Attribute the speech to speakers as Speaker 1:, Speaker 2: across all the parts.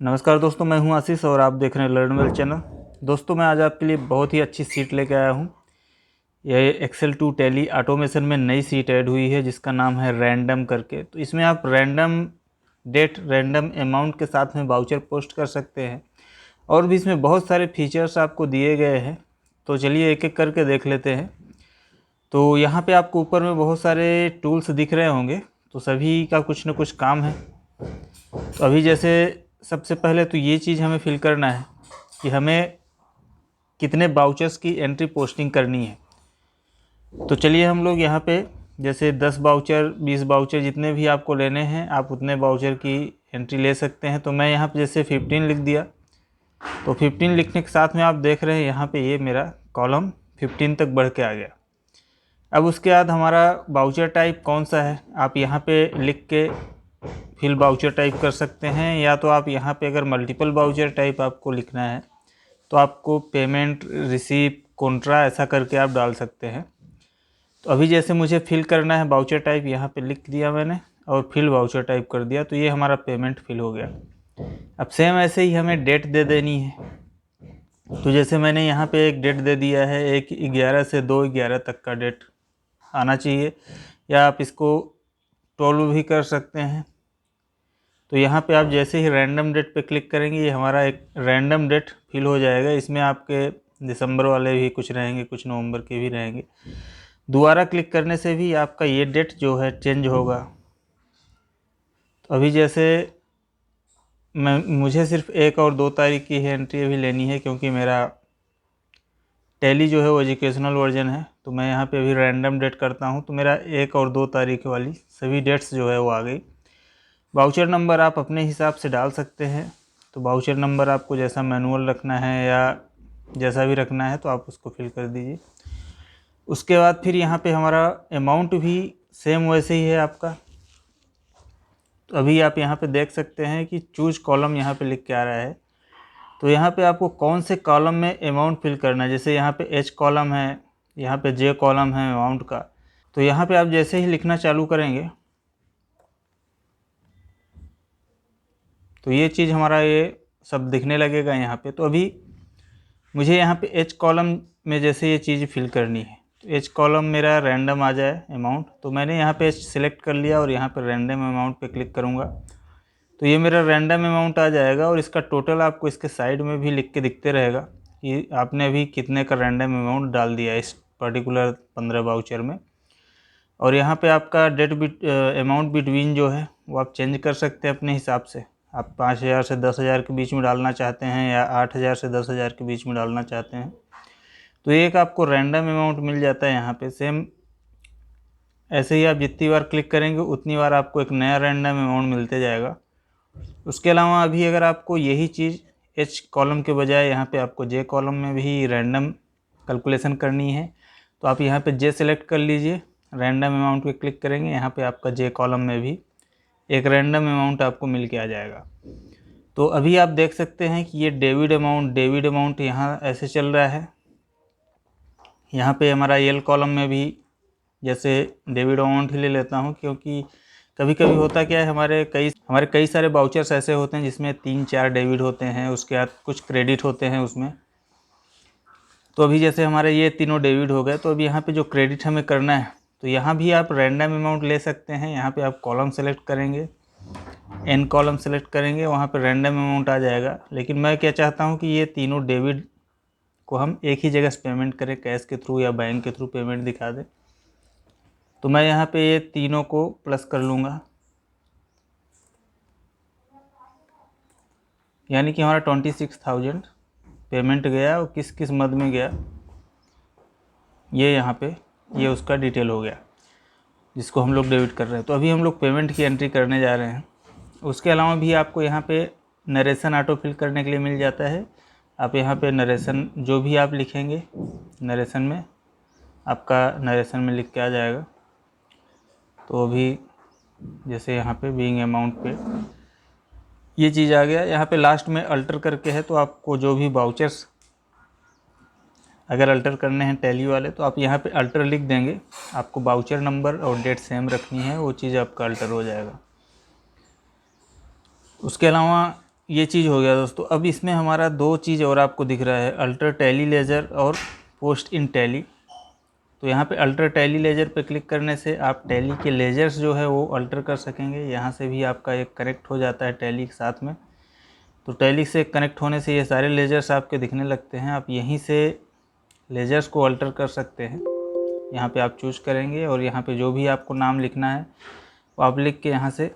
Speaker 1: नमस्कार दोस्तों, मैं हूं आशीष और आप देख रहे हैं लर्न वेल चैनल। दोस्तों, मैं आज आपके लिए बहुत ही अच्छी सीट लेके आया हूं। यह एक्सेल टू टैली ऑटोमेशन में नई सीट ऐड हुई है जिसका नाम है रैंडम करके। तो इसमें आप रैंडम डेट, रैंडम अमाउंट के साथ में वाउचर पोस्ट कर सकते हैं और भी इसमें बहुत सारे फीचर्स आपको दिए गए हैं। तो चलिए एक एक करके देख लेते हैं। तो यहाँ पे आपको ऊपर में बहुत सारे टूल्स दिख रहे होंगे, तो सभी का कुछ न कुछ काम है। तो अभी जैसे सबसे पहले तो ये चीज़ हमें फिल करना है कि हमें कितने वाउचर्स की एंट्री पोस्टिंग करनी है। तो चलिए हम लोग यहाँ पे जैसे 10 वाउचर, 20 वाउचर, जितने भी आपको लेने हैं आप उतने वाउचर की एंट्री ले सकते हैं। तो मैं यहाँ पे जैसे 15 लिख दिया। तो 15 लिखने के साथ में आप देख रहे हैं यहाँ पे ये मेरा कॉलम 15 तक बढ़ के आ गया। अब उसके बाद हमारा वाउचर टाइप कौन सा है आप यहाँ पे लिख के फिल वाउचर टाइप कर सकते हैं, या तो आप यहाँ पे अगर मल्टीपल वाउचर टाइप आपको लिखना है तो आपको पेमेंट, रिसीप, कॉन्ट्रा ऐसा करके आप डाल सकते हैं। तो अभी जैसे मुझे फिल करना है वाउचर टाइप, यहाँ पे लिख दिया मैंने और फिल वाउचर टाइप कर दिया, तो ये हमारा पेमेंट फिल हो गया। अब सेम ऐसे ही हमें डेट दे देनी है। तो जैसे मैंने यहाँ पे एक डेट दे दिया है, 1/11 से 2/11 तक का डेट आना चाहिए, या आप इसको 12 भी कर सकते हैं। तो यहाँ पे आप जैसे ही रैंडम डेट पे क्लिक करेंगे ये हमारा एक रैंडम डेट फिल हो जाएगा। इसमें आपके दिसंबर वाले भी कुछ रहेंगे, कुछ नवंबर के भी रहेंगे। दोबारा क्लिक करने से भी आपका ये डेट जो है चेंज होगा। तो अभी जैसे मुझे सिर्फ 1 और 2 तारीख की एंट्री अभी लेनी है, क्योंकि मेरा टैली जो है वो एजुकेशनल वर्जन है। तो मैं यहाँ पे अभी रैंडम डेट करता हूँ, तो मेरा 1 और 2 तारीख वाली सभी डेट्स जो है वो आ गई। वाउचर नंबर आप अपने हिसाब से डाल सकते हैं। तो वाउचर नंबर आपको जैसा मैनुअल रखना है या जैसा भी रखना है तो आप उसको फिल कर दीजिए। उसके बाद फिर यहाँ पे हमारा अमाउंट भी सेम वैसे ही है आपका। तो अभी आप यहाँ पे देख सकते हैं कि चूज कॉलम यहाँ पे लिख के आ रहा है। तो यहाँ पे आपको कौन से कॉलम में अमाउंट फिल करना है। जैसे यहाँ पे एच कॉलम है, यहाँ पे जे कॉलम है अमाउंट का। तो यहाँ पे आप जैसे ही लिखना चालू करेंगे तो ये चीज़ हमारा ये सब दिखने लगेगा यहाँ पे। तो अभी मुझे यहाँ पे एच कॉलम में जैसे ये चीज़ फिल करनी है, तो एच कॉलम मेरा रैंडम आ जाए अमाउंट। तो मैंने यहाँ पे एच सेलेक्ट कर लिया और यहाँ पे रैंडम अमाउंट पे क्लिक करूँगा तो ये मेरा रैंडम अमाउंट आ जाएगा। और इसका टोटल आपको इसके साइड में भी लिख के दिखते रहेगा कि आपने अभी कितने का रैंडम अमाउंट डाल दिया इस पर्टिकुलर 15 वाउचर में। और यहाँ पे आपका डेट अमाउंट बिटवीन जो है वो आप चेंज कर सकते हैं अपने हिसाब से। आप 5,000 से 10,000 के बीच में डालना चाहते हैं या 8,000 से 10,000 के बीच में डालना चाहते हैं। तो एक आपको रैंडम अमाउंट मिल जाता है यहाँ पे। सेम ऐसे ही आप जितनी बार क्लिक करेंगे उतनी बार आपको एक नया रैंडम अमाउंट मिलते जाएगा। उसके अलावा अभी अगर आपको यही चीज़ एच कॉलम के बजाय यहाँ पे आपको जे कॉलम में भी रैंडम कैलकुलेशन करनी है तो आप यहाँ पे जे सेलेक्ट कर लीजिए, रैंडम अमाउंट पे क्लिक करेंगे, यहाँ पे आपका जे कॉलम में भी एक रैंडम अमाउंट आपको मिल के आ जाएगा। तो अभी आप देख सकते हैं कि ये डेबिट अमाउंट यहाँ ऐसे चल रहा है। यहाँ पे हमारा एल कॉलम में भी जैसे डेबिट अमाउंट ही ले लेता हूँ, क्योंकि कभी कभी होता क्या है हमारे कई सारे वाउचर्स ऐसे होते हैं जिसमें 3-4 डेबिट होते हैं, उसके बाद कुछ क्रेडिट होते हैं उसमें। तो अभी जैसे हमारे ये तीनों डेबिट हो गए, तो अभी यहाँ पे जो क्रेडिट हमें करना है तो यहाँ भी आप रैंडम अमाउंट ले सकते हैं। यहाँ पे आप कॉलम सेलेक्ट करेंगे, एन कॉलम सेलेक्ट करेंगे, वहाँ पे रैंडम अमाउंट आ जाएगा। लेकिन मैं क्या चाहता हूँ कि ये तीनों डेबिट को हम एक ही जगह से पेमेंट करें, कैश के थ्रू या बैंक के थ्रू पेमेंट दिखा दें। तो मैं यहाँ पे ये तीनों को प्लस कर लूँगा, यानी कि हमारा 26,000 पेमेंट गया। और किस किस मद में गया ये यहाँ पे ये उसका डिटेल हो गया जिसको हम लोग डेबिट कर रहे हैं। तो अभी हम लोग पेमेंट की एंट्री करने जा रहे हैं। उसके अलावा भी आपको यहाँ पे नरेशन ऑटो फिल करने के लिए मिल जाता है। आप यहाँ पे नरेशन जो भी आप लिखेंगे नरेशन में आपका नरेशन में लिख के आ जाएगा। तो अभी जैसे यहाँ पे बीइंग अमाउंट पे ये चीज़ आ गया। यहाँ पे लास्ट में अल्टर करके है, तो आपको जो भी वाउचर्स अगर अल्टर करने हैं टैली वाले तो आप यहाँ पे अल्टर लिख देंगे, आपको बाउचर नंबर और डेट सेम रखनी है, वो चीज़ आपका अल्टर हो जाएगा। उसके अलावा ये चीज़ हो गया दोस्तों। अब इसमें हमारा 2 चीज़ और आपको दिख रहा है, अल्टर टैली लेजर और पोस्ट इन टैली। तो यहाँ पे अल्टर टैली लेजर पे क्लिक करने से आप टैली के लेजर्स जो है वो अल्टर कर सकेंगे। यहाँ से भी आपका एक कनेक्ट हो जाता है टैली के साथ में। तो टैली से कनेक्ट होने से ये सारे लेजर्स आपके दिखने लगते हैं। आप यहीं से लेजर्स को अल्टर कर सकते हैं। यहाँ पे आप चूज़ करेंगे और यहाँ पे जो भी आपको नाम लिखना है वो आप लिख के यहाँ से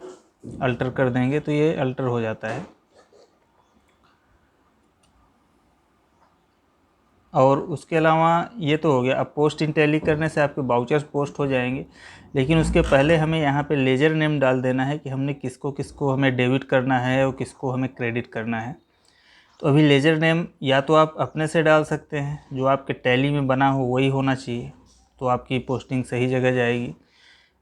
Speaker 1: अल्टर कर देंगे तो ये अल्टर हो जाता है। और उसके अलावा ये तो हो गया। अब पोस्ट इन टैली करने से आपके बाउचर्स पोस्ट हो जाएंगे, लेकिन उसके पहले हमें यहाँ पे लेजर नेम डाल देना है कि हमने किसको किसको हमें डेबिट करना है और किसको हमें क्रेडिट करना है। तो अभी लेजर नेम या तो आप अपने से डाल सकते हैं, जो आपके टैली में बना हो वही होना चाहिए, तो आपकी पोस्टिंग सही जगह जाएगी।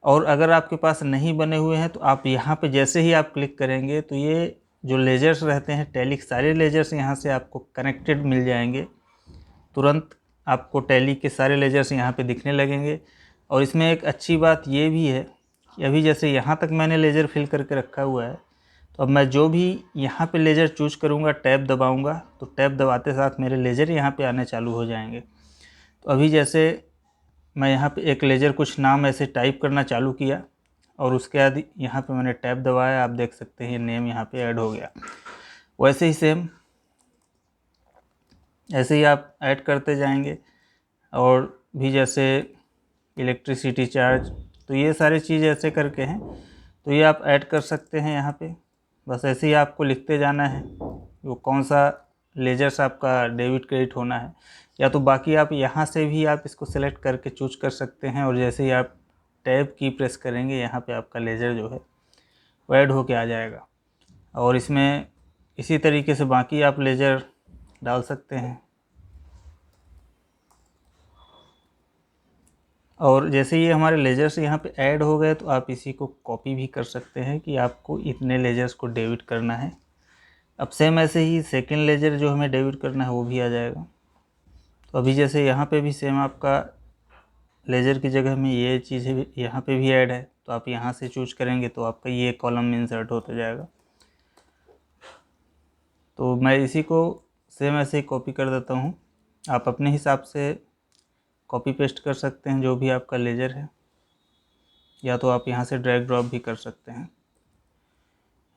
Speaker 1: और अगर आपके पास नहीं बने हुए हैं तो आप यहाँ पे जैसे ही आप क्लिक करेंगे तो ये जो लेजर्स रहते हैं टैली के सारे लेजर्स यहाँ से आपको कनेक्टेड मिल जाएंगे। तुरंत आपको टैली के सारे लेजर्स यहाँ पे दिखने लगेंगे। और इसमें एक अच्छी बात ये भी है कि अभी जैसे यहाँ तक मैंने लेज़र फिल करके रखा हुआ है, तो अब मैं जो भी यहाँ पे लेज़र चूज़ करूँगा, टैब दबाऊँगा, तो टैब दबाते साथ मेरे लेज़र यहाँ पे आने चालू हो जाएंगे। तो अभी जैसे मैं यहाँ पे एक लेज़र कुछ नाम ऐसे टाइप करना चालू किया और उसके बाद यहाँ पे मैंने टैब दबाया, आप देख सकते हैं ये नेम यहाँ पे ऐड हो गया। वैसे ही सेम ऐसे ही आप ऐड करते जाएंगे। और भी जैसे इलेक्ट्रिसिटी चार्ज, तो ये सारी चीज़ ऐसे करके हैं, तो ये आप ऐड कर सकते हैं यहाँ पे। बस ऐसे ही आपको लिखते जाना है वो कौन सा लेजर्स आपका डेबिट क्रेडिट होना है, या तो बाकी आप यहाँ से भी आप इसको सेलेक्ट करके चूज कर सकते हैं। और जैसे ही आप टैब की प्रेस करेंगे यहाँ पे आपका लेजर जो है वो ऐड होके आ जाएगा। और इसमें इसी तरीके से बाकी आप लेजर डाल सकते हैं। और जैसे ये हमारे लेजर्स यहाँ पे ऐड हो गए तो आप इसी को कॉपी भी कर सकते हैं कि आपको इतने लेजर्स को डेबिट करना है। अब सेम ऐसे ही सेकंड लेजर जो हमें डेबिट करना है वो भी आ जाएगा। तो अभी जैसे यहाँ पे भी सेम आपका लेजर की जगह में ये चीज़ें यहाँ पे भी ऐड है, तो आप यहाँ से चूज करेंगे तो आपका ये कॉलम में इंसर्ट होता जाएगा। तो मैं इसी को सेम ऐसे ही कॉपी कर देता हूँ। आप अपने हिसाब से कॉपी पेस्ट कर सकते हैं जो भी आपका लेजर है, या तो आप यहाँ से ड्रैग ड्रॉप भी कर सकते हैं।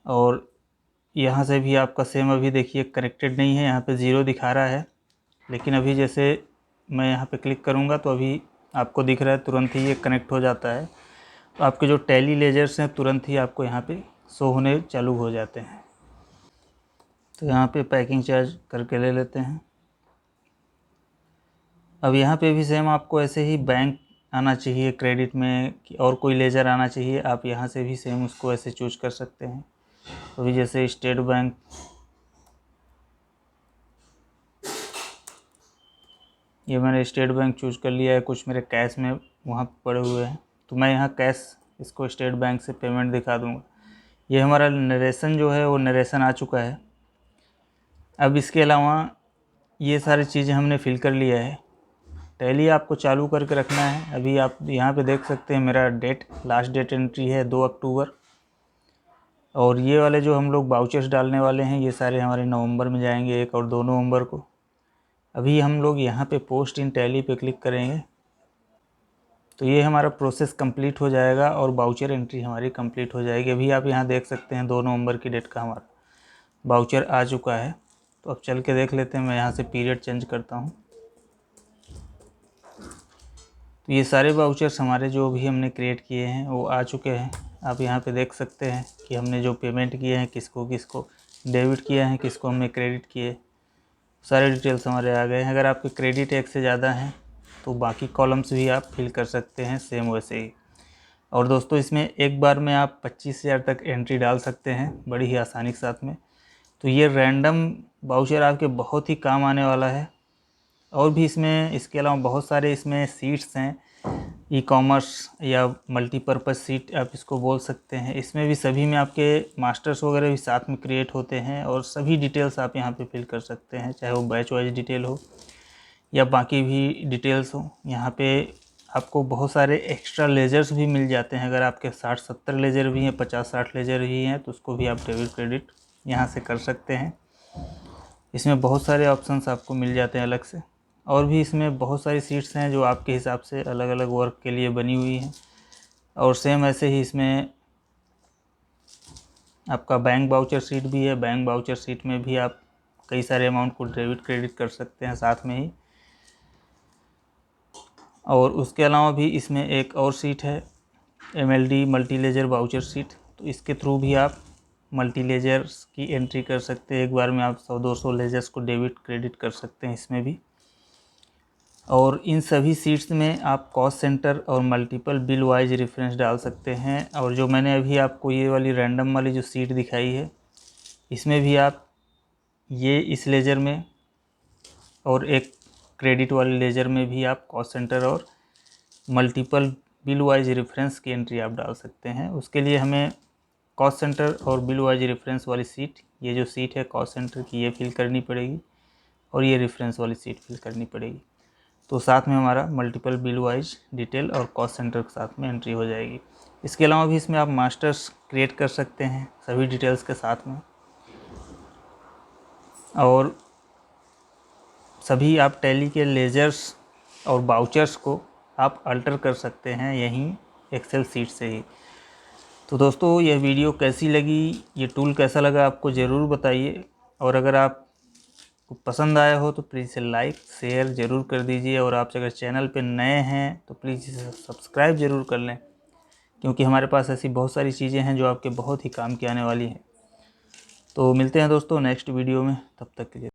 Speaker 1: और यहाँ से भी आपका सेम अभी देखिए कनेक्टेड नहीं है, यहाँ पे 0 दिखा रहा है, लेकिन अभी जैसे मैं यहाँ पे क्लिक करूँगा तो अभी आपको दिख रहा है तुरंत ही ये कनेक्ट हो जाता है। तो आपके जो टैली लेजर्स हैं तुरंत ही आपको यहाँ पे शो होने चालू हो जाते हैं। तो यहाँ पे पैकिंग चार्ज करके ले लेते हैं। अब यहाँ पे भी सेम आपको ऐसे ही बैंक आना चाहिए क्रेडिट में और कोई लेजर आना चाहिए, आप यहाँ से भी सेम उसको ऐसे चूज कर सकते हैं। तो अभी जैसे स्टेट बैंक, ये मैंने स्टेट बैंक चूज कर लिया है। कुछ मेरे कैश में वहाँ पड़े हुए हैं तो मैं यहाँ कैश इसको स्टेट बैंक से पेमेंट दिखा दूँगा। ये हमारा नरेशन जो है वो नरेशन आ चुका है। अब इसके अलावा ये सारी चीज़ें हमने फिल कर लिया है। टैली आपको चालू करके रखना है। अभी आप यहाँ पे देख सकते हैं मेरा लास्ट डेट एंट्री है 2 अक्टूबर। और ये वाले जो हम लोग बाउचर्स डालने वाले हैं ये सारे हमारे नवंबर में जाएंगे, 1 और 2 नवंबर को। अभी हम लोग यहाँ पे पोस्ट इन टैली पे क्लिक करेंगे तो ये हमारा प्रोसेस कंप्लीट हो जाएगा और बाउचर एंट्री हमारी कंप्लीट हो जाएगी। अभी आप यहाँ देख सकते हैं 2 नवंबर की डेट का हमारा बाउचर आ चुका है। तो अब चल के देख लेते हैं। मैं यहाँ से पीरियड चेंज करता हूँ। तो ये सारे बाउचर्स हमारे जो भी हमने क्रिएट किए हैं वो आ चुके हैं। आप यहाँ पे देख सकते हैं कि हमने जो पेमेंट किए हैं किसको किसको डेबिट किया है, किसको हमने क्रेडिट किए, सारे डिटेल्स हमारे आ गए हैं। अगर आपके क्रेडिट 1 से ज़्यादा हैं तो बाकी कॉलम्स भी आप फिल कर सकते हैं सेम वैसे ही। और दोस्तों इसमें एक बार में आप 25,000 तक एंट्री डाल सकते हैं बड़ी ही आसानी के साथ में। तो ये रैंडम बाउचर आपके बहुत ही काम आने वाला है। और भी इसमें इसके अलावा बहुत सारे इसमें सीट्स हैं, ई कॉमर्स या मल्टीपर्पज़ सीट आप इसको बोल सकते हैं। इसमें भी सभी में आपके मास्टर्स वगैरह भी साथ में क्रिएट होते हैं और सभी डिटेल्स आप यहाँ पे फिल कर सकते हैं, चाहे वो बैच वाइज डिटेल हो या बाकी भी डिटेल्स हो। यहाँ पे आपको बहुत सारे एक्स्ट्रा लेजर्स भी मिल जाते हैं। अगर आपके 60-70 लेजर भी हैं, 50-60 लेजर भी हैं, तो उसको भी आप डेबिट क्रेडिट यहाँ से कर सकते हैं। इसमें बहुत सारे ऑप्शंस आपको मिल जाते हैं अलग से, और भी इसमें बहुत सारी सीट्स हैं जो आपके हिसाब से अलग अलग वर्क के लिए बनी हुई हैं। और सेम ऐसे ही इसमें आपका बैंक वाउचर सीट भी है। बैंक वाउचर सीट में भी आप कई सारे अमाउंट को डेबिट क्रेडिट कर सकते हैं साथ में ही। और उसके अलावा भी इसमें एक और सीट है, MLD multi ledger voucher seat. तो इसके थ्रू भी आप मल्टी लेजर्स की एंट्री कर सकते हैं। एक बार में आप 100-200 लेजर्स को डेबिट क्रेडिट कर सकते हैं इसमें भी। और इन सभी सीट्स में आप कॉस्ट सेंटर और मल्टीपल बिल वाइज रेफरेंस डाल सकते हैं। और जो मैंने अभी आपको ये वाली रैंडम वाली जो सीट दिखाई है, इसमें भी आप ये इस लेजर में और एक क्रेडिट वाले लेजर में भी आप कॉस्ट सेंटर और मल्टीपल बिल वाइज रेफरेंस की एंट्री आप डाल सकते हैं। उसके लिए हमें कॉस्ट सेंटर और बिल वाइज रेफरेंस वाली सीट, ये जो सीट है कॉस्ट सेंटर की, ये फिल करनी पड़ेगी, और ये रेफरेंस वाली सीट फिल करनी पड़ेगी। तो साथ में हमारा मल्टीपल बिल वाइज डिटेल और कॉस्ट सेंटर के साथ में एंट्री हो जाएगी। इसके अलावा भी इसमें आप मास्टर्स क्रिएट कर सकते हैं सभी डिटेल्स के साथ में, और सभी आप टैली के लेजर्स और वाउचर्स को आप अल्टर कर सकते हैं यहीं एक्सेल सीट से ही। तो दोस्तों, यह वीडियो कैसी लगी, ये टूल कैसा लगा, आपको ज़रूर बताइए। और अगर आपको पसंद आया हो तो प्लीज़ इसे लाइक शेयर ज़रूर कर दीजिए। और आप अगर चैनल पे नए हैं तो प्लीज़ इसे सब्सक्राइब ज़रूर कर लें, क्योंकि हमारे पास ऐसी बहुत सारी चीज़ें हैं जो आपके बहुत ही काम की आने वाली हैं। तो मिलते हैं दोस्तों नेक्स्ट वीडियो में, तब तक के लिए।